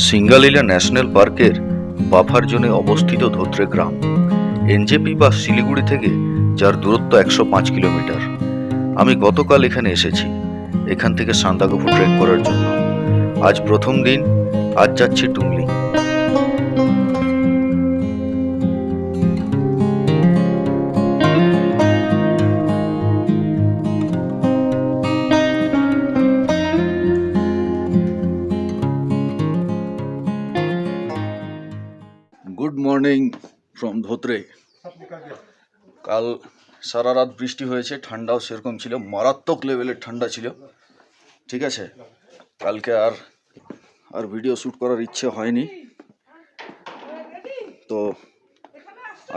Singalila national পার্কের buffer জোনে অবস্থিত ধোত্রে গ্রাম এনজেপি বা শিলিগুড়ি থেকে, যার দূরত্ব 105 কিলোমিটার। আমি গতকাল এখানে এসেছি এখান থেকে সান্দাকফু ট্রেক করার জন্য। আজ প্রথম দিন, আজ যাচ্ছি Tumling. Good morning from Dhotrey. কাল সারা রাত বৃষ্টি হয়েছে, ঠান্ডাও সেরকম ছিল, মারাত্মক লেভেলের ঠান্ডা ছিল। ঠিক আছে, কালকে আর ভিডিও শ্যুট করার ইচ্ছে হয়নি। তো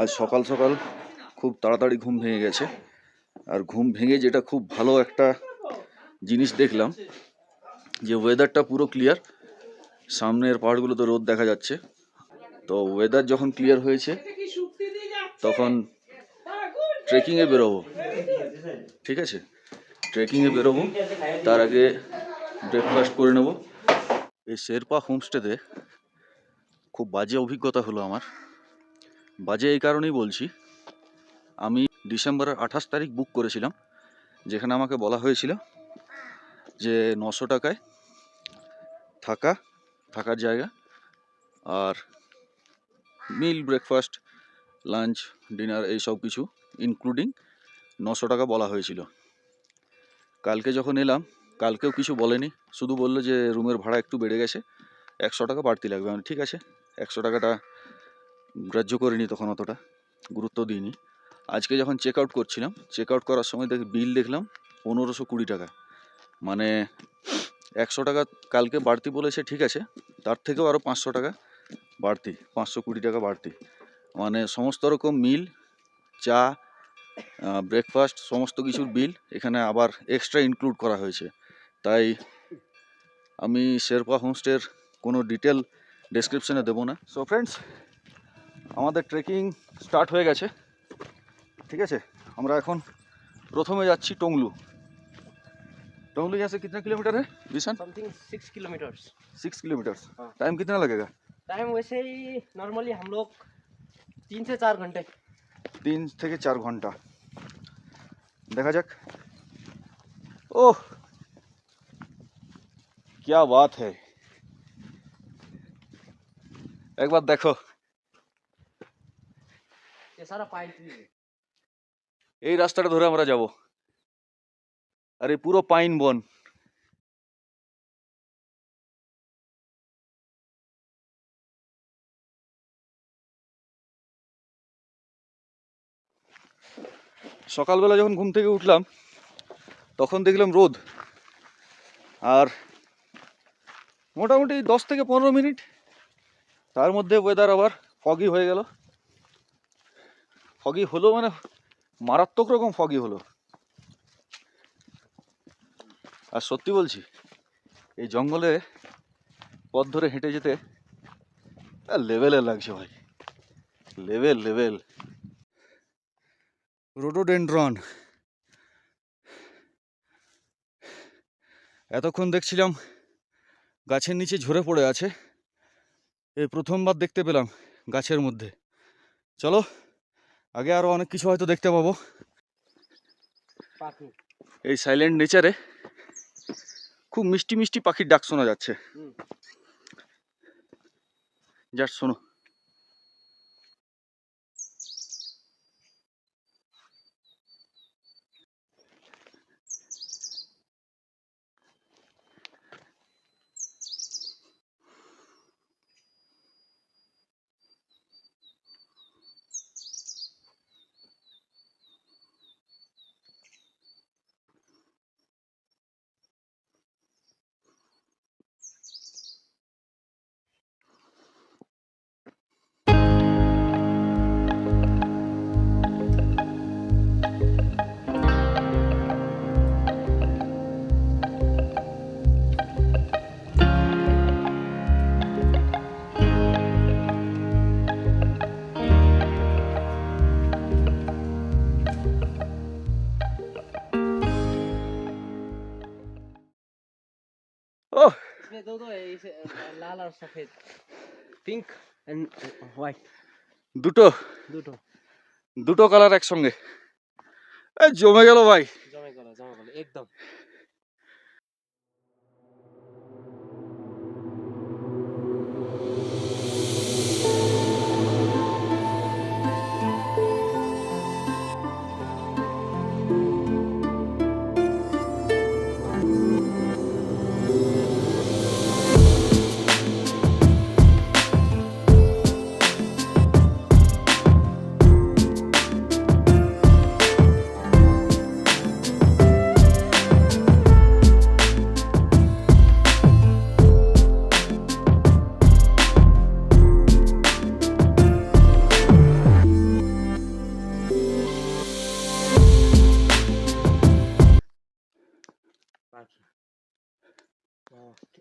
আজ সকাল সকাল খুব তাড়াতাড়ি ঘুম ভেঙে গেছে। আর ঘুম ভেঙে যেটা খুব ভালো একটা জিনিস দেখলাম, যে ওয়েদারটা পুরো ক্লিয়ার, সামনের পাহাড়গুলোতে রোদ দেখা যাচ্ছে। তো ওয়েদার যখন ক্লিয়ার হয়েছে তখন ট্রেকিংয়ে বেরোবো। ঠিক আছে, ট্রেকিংয়ে বেরোবো, তার আগে ব্রেকফাস্ট করে নেব। এই শেরপা হোমস্টেতে খুব বাজে অভিজ্ঞতা হলো আমার। বাজে এই কারণেই বলছি, আমি ডিসেম্বরের 28 তারিখ বুক করেছিলাম, যেখানে আমাকে বলা হয়েছিল যে 900 টাকায় থাকার জায়গা আর মিল, ব্রেকফাস্ট, লাঞ্চ, ডিনার এই সব কিছু ইনক্লুডিং 900 টাকা বলা হয়েছিল। কালকে যখন এলাম, কালকেও কিছু বলেনি, শুধু বললো যে রুমের ভাড়া একটু বেড়ে গেছে, 100 টাকা বাড়তি লাগবে। আমি ঠিক আছে, 100 টাকাটা গ্রাহ্য করিনি, তখন অতটা গুরুত্ব দিইনি। আজকে যখন চেক আউট করছিলাম, চেক আউট করার সময় বিল দেখলাম 1520 টাকা। মানে 100 টাকা কালকে বাড়তি বলেছে, ঠিক আছে, তার থেকেও আরও 500 টাকা বাড়তি, 520 টাকা বাড়তি। মানে সমস্ত রকম মিল, চা, ব্রেকফাস্ট, সমস্ত কিছুর বিল এখানে আবার এক্সট্রা ইনক্লুড করা হয়েছে। তাই আমি শেরপা হোমস্টের কোনো ডিটেল ডেসক্রিপশনে দেবো না। সো ফ্রেন্ডস, আমাদের ট্রেকিং স্টার্ট হয়ে গেছে। ঠিক আছে, আমরা এখন প্রথমে যাচ্ছি টংলু। टोंगलू यहाँ से कितना किलोमीटर है विशन? Something 6 kilometres. 6 किलोमीटर। हाँ। टाइम कितना लगेगा? टाइम वैसे ही नॉर्मली हम लोग 3 से 4 घंटे। 3 থেকে 4 ঘন্টা, দেখা যাক। ओह क्या बात है, एक बार देखो, ये सारा पाइप ही है। এই রাস্তাটা ধরে আমরা যাব। আরে পুরো পাইন বন। সকালবেলা যখন ঘুম থেকে উঠলাম তখন দেখলাম রোদ, আর মোটামুটি 10 থেকে 15 মিনিট তার মধ্যে ওয়েদার আবার ফগি হয়ে গেল। ফগি হলো মানে মারাত্মক রকম ফগি হলো। আর সত্যি বলছি, এই জঙ্গলে পথ ধরে হেঁটে যেতে লেভেলের লাগছে ভাই, লেভেল। রোডোডেনড্রন, এতক্ষণ দেখছিলাম গাছের নিচে ঝরে পড়ে আছে, এই প্রথমবার দেখতে পেলাম গাছের মধ্যে। চলো, আগে আরো অনেক কিছু হয়তো দেখতে পাবো। এই সাইলেন্ট নেচারে খুব মিষ্টি মিষ্টি পাখির ডাক শোনা যাচ্ছে। জাস্ট শোনো। ও इसमें दो इसे लाल और सफेद पिंक एंड व्हाइट দুটো দুটো দুটো কালার একসঙ্গে জমে গেল ভাই। জমে গেল একদম।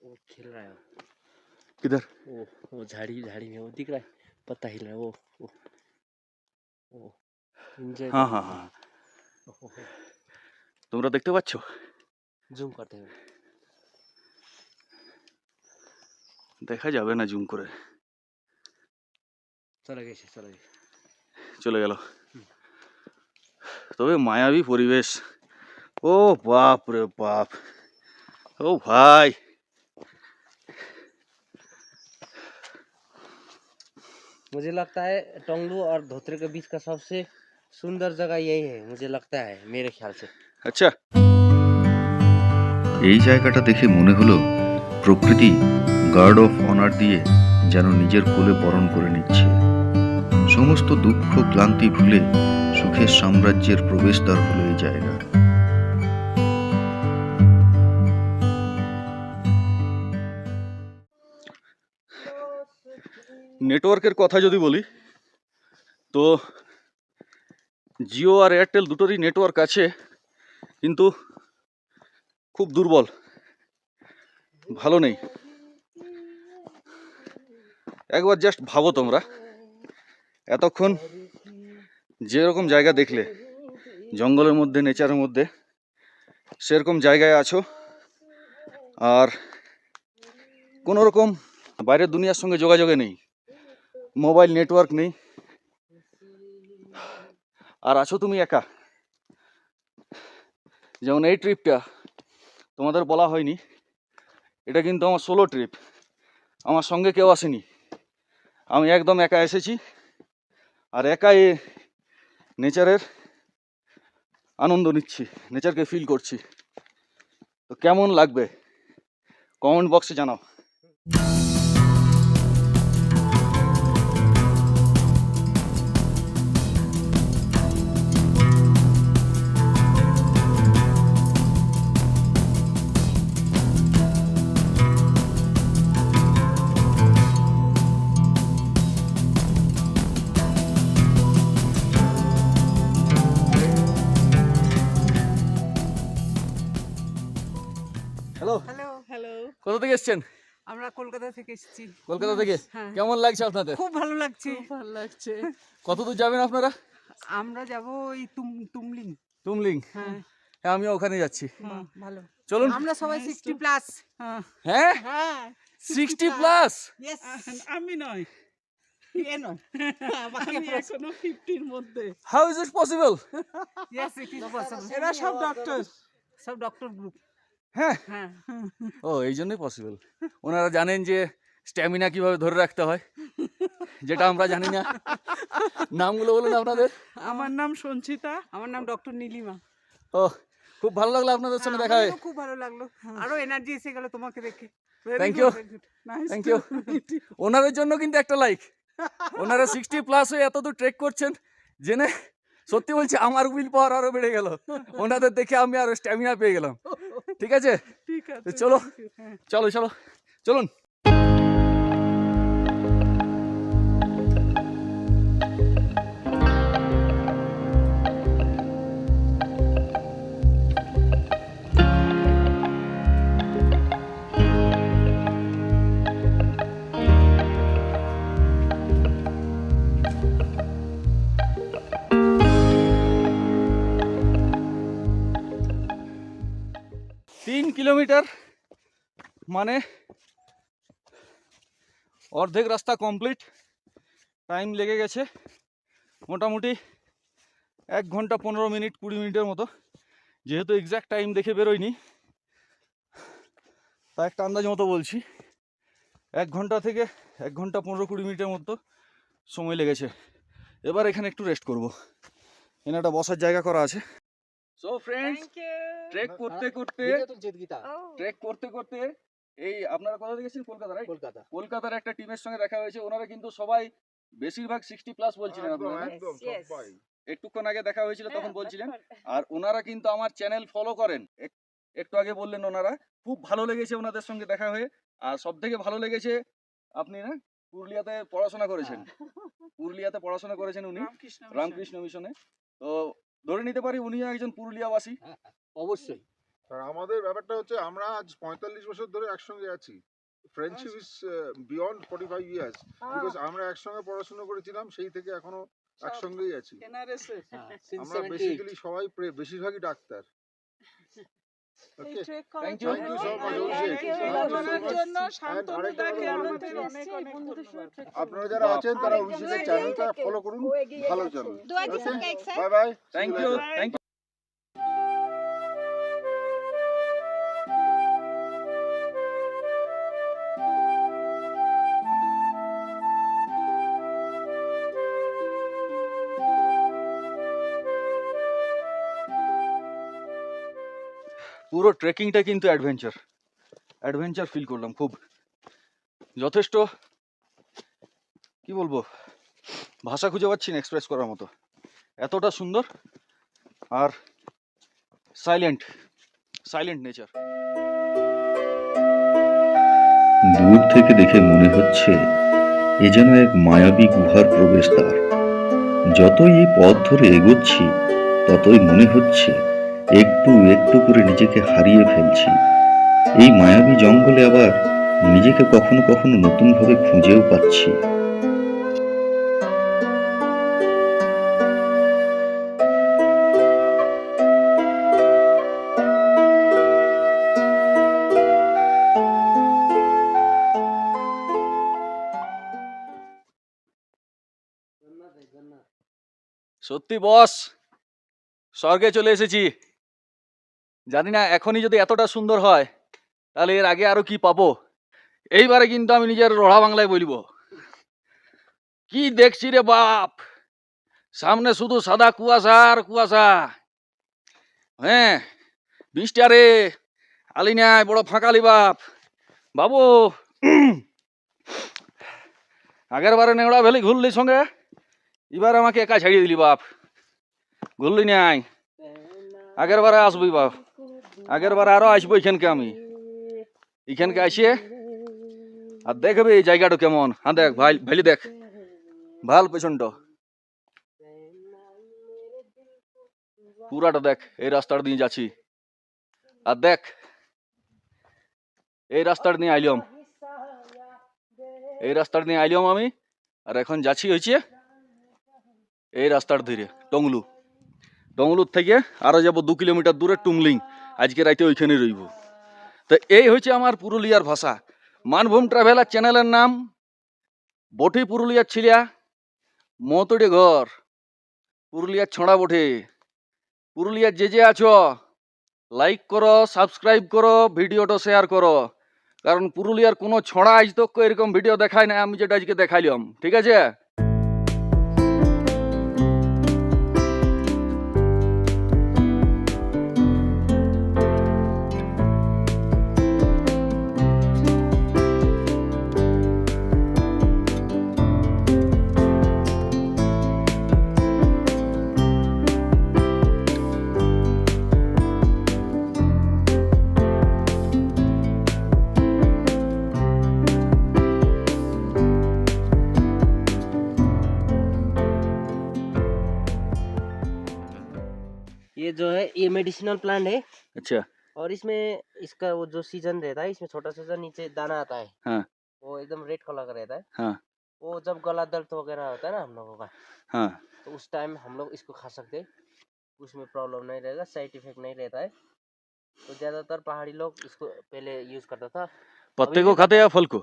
वो खेल रहा है किधर? वो झाड़ी में वो दिख रहा है पत्ता हिल रहा है वो एंजॉय হ্যাঁ হ্যাঁ হ্যাঁ, তোমরা দেখতে পাচ্ছ? জুম করতে হবে দেখা যাবে না জুম করে, চলে গেছে চলে গেল। তবে মায়াবী পরিবেশ। ও বাপ রে বাপ, ও ভাই मुझे लगता है टोंगलू और धोत्रे के बीच का सबसे सुंदर जगह यही है, मुझे लगता है मेरे ख्याल से। আচ্ছা, এই জায়গাটা দেখে মনে হলো প্রকৃতি গার্ড অফ অনার দিয়ে যেন নিজের কোলে বরণ করে নিচ্ছে। সমস্ত দুঃখ ক্লান্তি ভুলে সুখের সাম্রাজ্যের প্রবেশদ্বার হলো এই জায়গা। নেটওয়ার্কের কথা যদি বলি তো জিও আর এয়ারটেল দুটোরই নেটওয়ার্ক আছে, কিন্তু খুব দুর্বল, ভালো নেই। একবার জাস্ট ভাবো তোমরা, এতক্ষণ যেরকম জায়গা দেখলে জঙ্গলের মধ্যে, নেচারের মধ্যে, সেরকম জায়গায় আছো আর কোনো রকম বাইরের দুনিয়ার সঙ্গে যোগাযোগে নেই, মোবাইল নেটওয়ার্ক নেই, আর আছো তুমি একা। যেমন এই ট্রিপটা তোমাদের বলা হয়নি, এটা কিন্তু আমার সোলো ট্রিপ, আমার সঙ্গে কেউ আসেনি, আমি একদম একা এসেছি আর একা এই নেচারের আনন্দ নিচ্ছি, নেচারকে ফিল করছি। তো কেমন লাগবে কমেন্ট বক্সে জানাও। হ্যালো, হ্যালো হ্যালো, কোথা থেকে এসছেন? আমরা কলকাতা থেকে এসেছি। কলকাতা থেকে। হ্যাঁ। কেমন লাগছে আপনাদের? খুব ভালো লাগছে। ভালো লাগছে। কত দূর যাবেন আপনারা? আমরা যাব ওই তুমলিং। তুমলিং? হ্যাঁ, হ্যাঁ, আমিও ওখানে যাচ্ছি। বাহ, ভালো। চলুন। আমরা সবাই 60 প্লাস। হ্যাঁ, হ্যাঁ, হ্যাঁ, 60 প্লাস? ইয়েস। আমি নয়, কেন? বাকি আমি এখনো 50 এর মধ্যে। How is it possible? Yes, it is possible. এরা সব ডক্টর। সব ডক্টর গ্রুপ। হ্যাঁ, হ্যাঁ, ও এই জন্যই পসিবল। ওনারা জানেন যে স্ট্যামিনা কিভাবে ধরে রাখতে হয়, যেটা আমরা জানি না। নামগুলো বলুন আপনাদের। আমার নাম সঞ্চিতা। আমার নাম ডক্টর নীলিমা। ও, খুব ভালো লাগলো আপনাদের সঙ্গে দেখা হয়। আমারও খুব ভালো লাগলো, আরো এনার্জি এসে গেল তোমাকে দেখে। Thank you, nice thank you. ওনাদের জন্য কিন্তু একটা লাইক। ওনারা 60 প্লাস হয়ে এতদূর ট্রেক করছেন জেনে সত্যি বলছি আমার উইল পাওয়ার আরো বেড়ে গেল। ওনাদের দেখে আমি আরো স্ট্যামিনা পেয়ে গেলাম। ঠিক আছে, ঠিক আছে, তো চলো thank you, হ্যাঁ। চলো চলো চলুন। তিন কিলোমিটার মানে অর্ধেক রাস্তা কমপ্লিট, টাইম লেগে গেছে মোটামুটি 1 ঘন্টা 15 মিনিট 20 মিনিটের মতো, যেহেতু এক্স্যাক্ট টাইম দেখে বেরোয়নি তা একটা আন্দাজ মতো বলছি 1 ঘন্টা থেকে 1 ঘন্টা 15-20 মিনিটের মতো সময় লেগেছে। এবার এখানে একটু রেস্ট করব, এখানে একটা বসার জায়গা করা আছে। সো ফ্রেন্ডস, ট্রেক করতে করতে এই আপনারা কোথা থেকে এসেছেন? কলকাতা, রাইট? কলকাতার একটা টিমের সঙ্গে দেখা হয়েছে, ওনারা কিন্তু সবাই বেশিরভাগ 60+ বলছিলেন আপনারা, না? একটুক্ষণ আগে দেখা হয়েছিল তখন বলছিলেন। আর ওনারা কিন্তু আমার চ্যানেল ফলো করেন, একটু আগে বললেন ওনারা। খুব ভালো লেগেছে ওনাদের সঙ্গে দেখা হয়ে। আর সব থেকে ভালো লেগেছে আপনি না পুরুলিয়াতে পড়াশোনা করেছেন, পুরুলিয়াতে পড়াশোনা করেছেন উনি রামকৃষ্ণ মিশনে। তো ধরে নিতে পারি উনিও একজন পুরুলিয়াবাসী। অবশ্যই। আর আমাদের ব্যাপারটা হচ্ছে আমরা আজ 45 বছর ধরে একসঙ্গে আছি। Friendship is beyond 45 years, because আমরা একসঙ্গে পড়াশোনা করেছিলাম, সেই থেকে এখনো একসঙ্গেই আছি। এনআরএসএফ আমরা বেসিক্যালি সবাই বেশিরভাগই doctor. Okay. Thank you. Thank you so much, Abhishek. Thank you so করার much. জন্য And শান্তনু আরেকটা দাকে কথা আমাদের বলছি, অনেক অনেক ধন্যবাদ। আপনারা যারা আছেন তারা অভিষেকের চ্যানেলটা ফলো করুন, ভালো channel. Bye bye, thank you, thank you. পুরো ট্রেকিংটা কিন্তু অ্যাডভেঞ্চার ফিল করলাম খুব, যথেষ্ট কি বলবো, ভাষা খুঁজে পাচ্ছি না এক্সপ্রেস করার মতো, এতটা সুন্দর আর সাইলেন্ট নেচার। দূর থেকে দেখে মনে হচ্ছে এ যেন এক মায়াবী গুহার প্রবেশদ্বার। যতই এই পথ ধরে এগোচ্ছি ততই মনে হচ্ছে একটু একটু করে নিজেকে হারিয়ে ফেলছি। এই মায়াবী জঙ্গলে আবার নিজেকে কখনো কখনো নতুনভাবে খুঁজেও পাচ্ছি। সত্যি বস, স্বর্গে চলে এসেছি। জানি না এখনই যদি এতটা সুন্দর হয় তাহলে এর আগে আরো কি পাবো। এইবারে কিন্তু আমি নিজের রড়া বাংলায় বলবো, কি দেখছি রে বাপ, সামনে শুধু সাদা কুয়াশা আর কুয়াশা। হ্যাঁ, বৃষ্টি আরে আলি নাই, বড় ফাঁকালি বাপ বাবু। আগের বারে নেওড়া ভ্যালি ঘুরলি সঙ্গে, এবার আমাকে একা ছাড়িয়ে দিলি বাপ, ঘুরলি নাই। আগের বারে আসবি বাপ, আগের বারে আরো আসবো এখানকে, আমি এখানকে আসিয়ে আর দেখবে এই জায়গাটা কেমন। হ্যাঁ দেখ ভাই, ভ্যালি দেখ, ভাল পেছনটা পুরাটা দেখ। এই রাস্তাটা দিয়ে যাচ্ছি আর দেখ এই রাস্তাটা নিয়ে আইলাম, এই রাস্তাটা নিয়ে আইলাম আমি। আর এখন যাচ্ছি হয়েছে এই রাস্তার ধীরে টংলুর থেকে আরো যাবো 2 কিলোমিটার দূরে টুংলিং। আজকে রাইতে ওইখানে রইব। তো এই হচ্ছে আমার পুরুলিয়ার ভাষা। মানভূম ট্রাভেলার চ্যানেলের নাম বটি পুরুলিয়ার ছিলিয়া মতড়ে ঘর, পুরুলিয়ার ছড়া বটে। পুরুলিয়ার যে আছো লাইক করো, সাবস্ক্রাইব করো, ভিডিওটা শেয়ার করো, কারণ পুরুলিয়ার কোনো ছড়া আজ তো এরকম ভিডিও দেখায় না আমি যেটা আজকে দেখাইলাম। ঠিক আছে? ये जो है ये मेडिसिनल प्लांट है, अच्छा, और इसमें इसका वो जो सीजन रहता है, इसमें छोटा सा नीचे दाना आता है। हाँ वो एकदम रेड कलर का रहता है। हाँ वो जब गला दर्द वगैरह होता है ना हम लोगों का, हाँ। तो उस टाइम हम लोग इसको खा सकते हैं, उसमें प्रॉब्लम नहीं रहेगा, साइड इफेक्ट नहीं रहता है। तो ज्यादातर पहाड़ी लोग इसको पहले यूज करता था। पत्ते को खाते या फल को?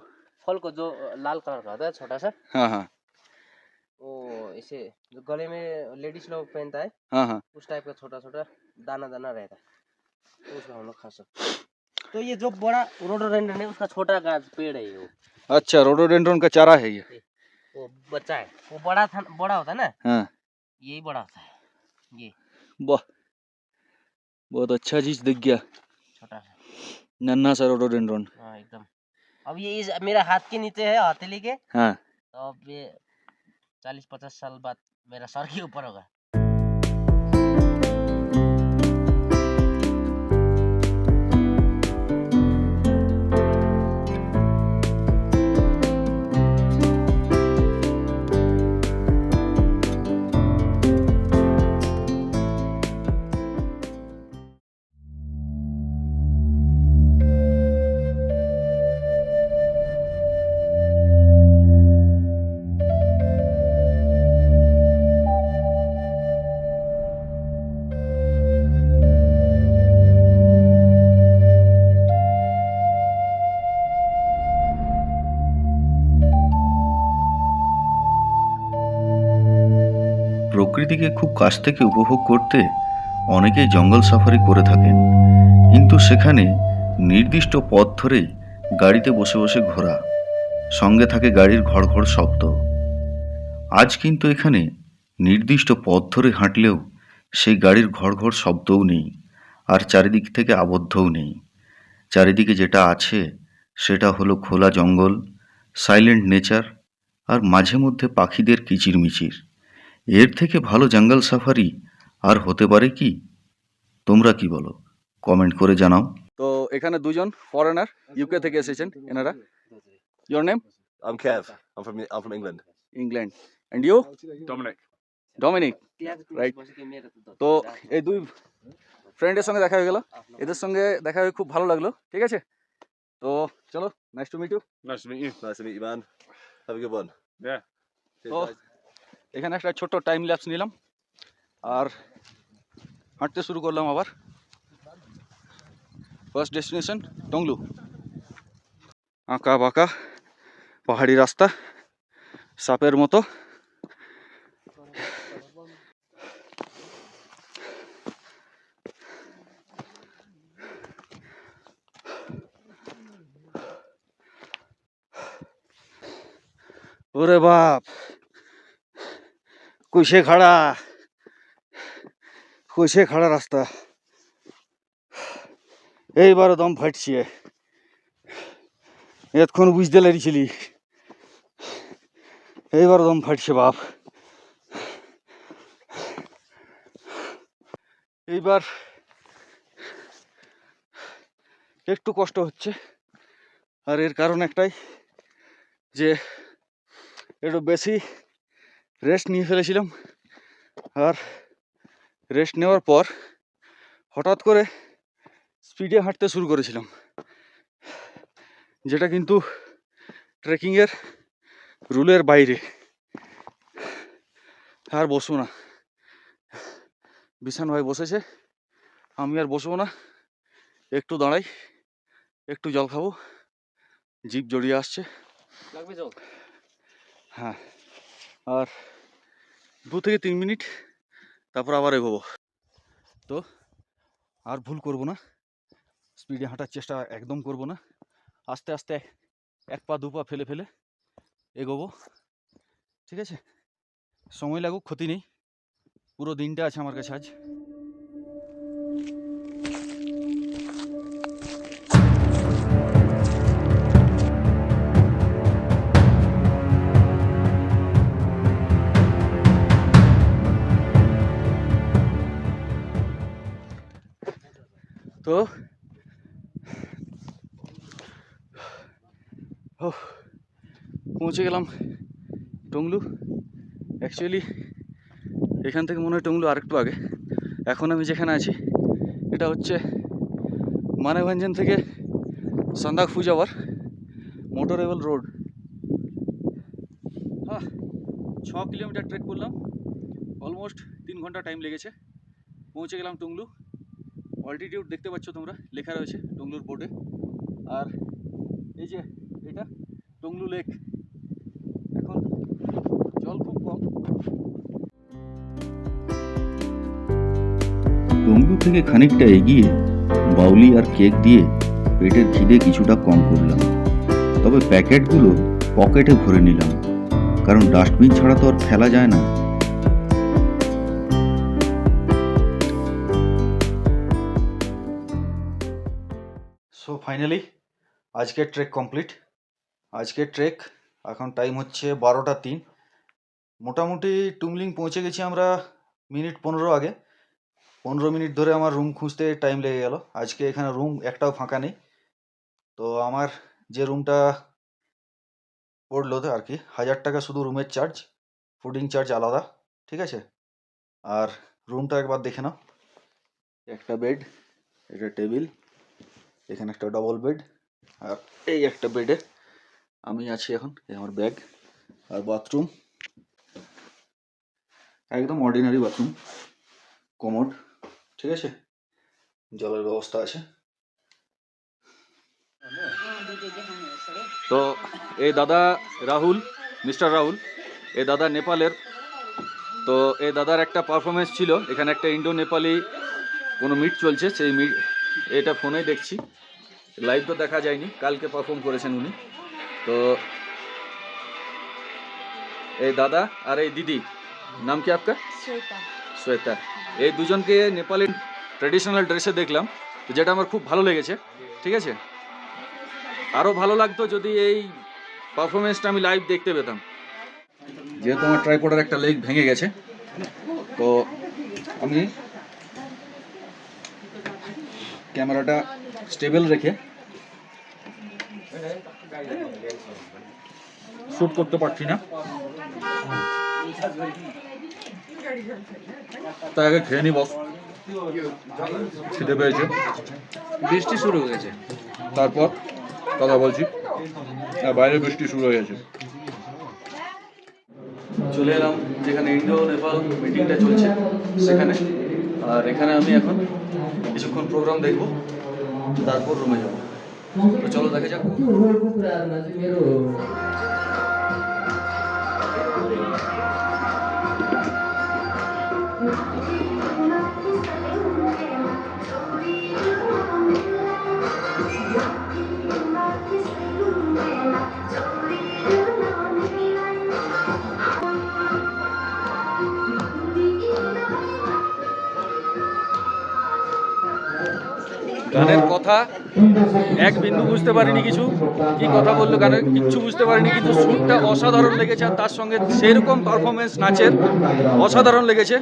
फल को जो लाल कलर का होता है छोटा सा, हाँ हाँ वो इसे जो गले में लेडीज लोग पहनता है, हाँ हाँ। उस टाइप का छोटा छोटा दाना दाना रहता है, तो उसको हम लोग खा सकते हैं। तो ये जो बड़ा रोडोडेंड्रन है उसका छोटा गाछ पेड़ है ये, वो अच्छा, रोडोडेंड्रन का चारा है ये। वो बच्चा है, वो बड़ा था, बड़ा होता है ना, हाँ यही बड़ा होता है, ये वाह, बहुत अच्छा चीज दिख गया, छोटा सा। नन्हा सा रोडोडेंड्रन। हाँ एकदम। अब ये मेरा हाथ के नीचे है हथेली के, हाँ तो अब ये 40-50 साल बाद मेरा सर के ऊपर होगा। প্রকৃতিকে খুব কাছ থেকে উপভোগ করতে অনেকেই জঙ্গল সাফারি করে থাকেন, কিন্তু সেখানে নির্দিষ্ট পথ ধরেই গাড়িতে বসে বসে ঘোরা, সঙ্গে থাকে গাড়ির ঘড়ঘড় শব্দ। আজ কিন্তু এখানে নির্দিষ্ট পথ ধরে হাঁটলেও সেই গাড়ির ঘড়ঘড় শব্দও নেই, আর চারিদিক থেকে আবদ্ধও নেই। চারিদিকে যেটা আছে সেটা হলো খোলা জঙ্গল, সাইলেন্ট নেচার, আর মাঝে মধ্যে পাখিদের কিচিরমিচির। এর থেকে ভালো জঙ্গল সাফারি আর হতে পারে কি? তোমরা কি বলো? কমেন্ট করে জানাও। তো এখানে দুজন ফরেনার ইউকে থেকে এসেছেন এনারা। Your name? I'm Kev. I'm from England. England. And you? Dominic. Dominic. Right. তো এই দুই ফ্রেন্ডের সঙ্গে দেখা হয়ে গেল, এদের সঙ্গে দেখা হয়ে খুব ভালো লাগলো, ঠিক আছে? তো চলো, nice to meet you. Nice to meet you. Nice to meet you, man. Have a good one. Yeah. Cheers, তো guys. এখানে একটা ছোট্ট টাইম ল্যাপস নিলাম আর হাঁটতে শুরু করলাম আবার। First destination Tonglu. আঁকা বাঁকা পাহাড়ি রাস্তা, সাপের মতো। ওরে বাপ, কইসে খাড়া রাস্তা, এইবারও দম ফাটছে। এতক্ষণ বুঝতে লেগেছিলি, এইবারও দম ফাটছে বাপ। এইবার একটু কষ্ট হচ্ছে, আর এর কারণ একটাই যে একটু বেশি রেস্ট নিয়ে ফেলেছিলাম, আর রেস্ট নেওয়ার পর হঠাৎ করে স্পিডে হাঁটতে শুরু করেছিলাম, যেটা কিন্তু ট্রেকিংয়ের রুলের বাইরে। আর বসবো না, বিশান ভাই বসেছে, আমি আর বসবো না, একটু দাঁড়াই, একটু জল খাবো, জিভ জড়িয়ে আসছে। লাগবে জল? হ্যাঁ, আর 2 থেকে 3 মিনিট, তারপর আবার এগোবো। তো আর ভুল করব না, স্পিডে হাঁটার চেষ্টা একদম করব না, আস্তে আস্তে 1 পা 2 পা ফেলে ফেলে এগোবো, ঠিক আছে? সময় লাগুক, ক্ষতি নেই, পুরো দিনটা আছে আমার কাছে আজ। তো পৌঁছে গেলাম টংলু। অ্যাকচুয়ালি এখান থেকে মনে হয় টংলু আরেকটু আগে। এখন আমি যেখানে আছি এটা হচ্ছে মানেভঞ্জন থেকে সন্দাকফু যাওয়ার মোটরেবল রোড। 6 কিলোমিটার ট্রেক করলাম, অলমোস্ট 3 ঘন্টা টাইম লেগেছে। পৌঁছে গেলাম টংলু। অল্টিটিউড দেখতে পাচ্ছ তোমরা, লেখা রয়েছে টংলুর বোর্ডে। আর এই যে এটা টংলু লেক। এখন জল খুব কম। টংলু থেকে খানিকটা এগিয়ে বাউলি আর কেক দিয়ে পেটের খিদে কিছুটা কম করলাম। তবে প্যাকেটগুলো পকেটে ভরে নিলাম, কারণ ডাস্টবিন ছাড়া তো আর ফেলা যায় না। সো ফাইনালি আজকের ট্রেক কমপ্লিট। আজকের ট্রেক এখন টাইম হচ্ছে 12টা 3। মোটামুটি টুমলিং পৌঁছে গেছি আমরা মিনিট 15 আগে। 15 মিনিট ধরে আমার রুম খুঁজতে টাইম লেগে গেল। আজকে এখানে রুম একটাও ফাঁকা নেই। তো আমার যে রুমটা পড়লো আর কি 1000 টাকা শুধু রুমের চার্জ, ফুডিং চার্জ আলাদা, ঠিক আছে। আর রুমটা একবার দেখে নাও। একটা বেড, এটা টেবিল, এখানে একটা ডবল বেড, আর এই একটা বেডে আমি আছি এখন। এই আমার ব্যাগ আর বাথরুম, একদম অর্ডিনারি বাথরুম, কমোড, ঠিক আছে। জলের ব্যবস্থা আছে। তো এই দাদা রাহুল, মিস্টার রাহুল, এই দাদা নেপালের। তো এই দাদার একটা পারফরমেন্স ছিল এখানে, একটা ইন্ডো নেপালি কোনো মিট চলছে, সেই মিট এটা ফোনেই দেখছি, লাইভ তো দেখা যায়নি। কালকে পারফর্ম করেছেন উনি। তো এই দাদা আর এই দিদি, নাম কি আপনার? শ্বেতা। এই দুজনকে নেপালি ট্র্যাডিশনাল ড্রেসে দেখলাম, তো যেটা আমার খুব ভালো লেগেছে, ঠিক আছে। আরও ভালো লাগতো যদি এই পারফরমেন্সটা আমি লাইভ দেখতে পেতাম। যেহেতু আমার ট্রাইপডের একটা লেগ ভেঙে গেছে, তো আমি ক্যামেরাটা স্টেবল রেখে শ্যুট করতে পারছি না। তাই আগে খেয়ে নি বস, খিদে পেয়েছে। বৃষ্টি শুরু হয়ে গেছে, তারপর কথা বলছি। বাইরে বৃষ্টি শুরু হয়ে গেছে। চলে এলাম যেখানে ইন্ডো নেপাল মিটিংটা চলছে সেখানে। আর এখানে আমি এখন কিছুক্ষণ প্রোগ্রাম দেখব, তারপর রুমে যাব। তো চলো দেখা যাক। গানের কথা এক বিন্দু বুঝতে পারিনি, কিছু কি কথা বললো গানের কিচ্ছু বুঝতে পারিনি, কিন্তু সুরটা অসাধারণ লেগেছে। আর তার সঙ্গে সেরকম পারফরমেন্স নাচের অসাধারণ লেগেছে।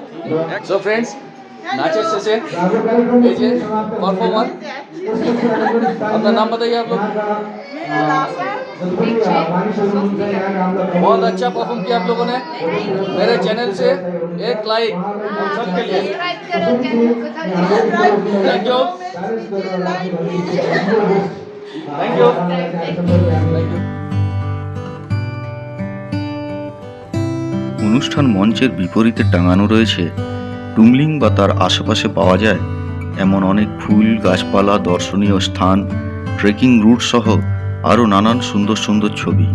সো ফ্রেন্ডস, নাচের শেষে এই যে পারফর্মার, আপনার নাম बताइए आप लोग। बहुत अच्छा परफॉर्म किया आप लोगों ने। मेरे चैनल से एक लाइक हम सबके लिए। Thank you, thank you, thank you. অনুষ্ঠান মঞ্চের বিপরীতে টাঙানো রয়েছে টুমলিং বা তার আশেপাশে পাওয়া যায় এমন অনেক ফুল, গাছপালা, দর্শনীয় স্থান, ট্রেকিং রুট সহ আরও নানান সুন্দর সুন্দর ছবি।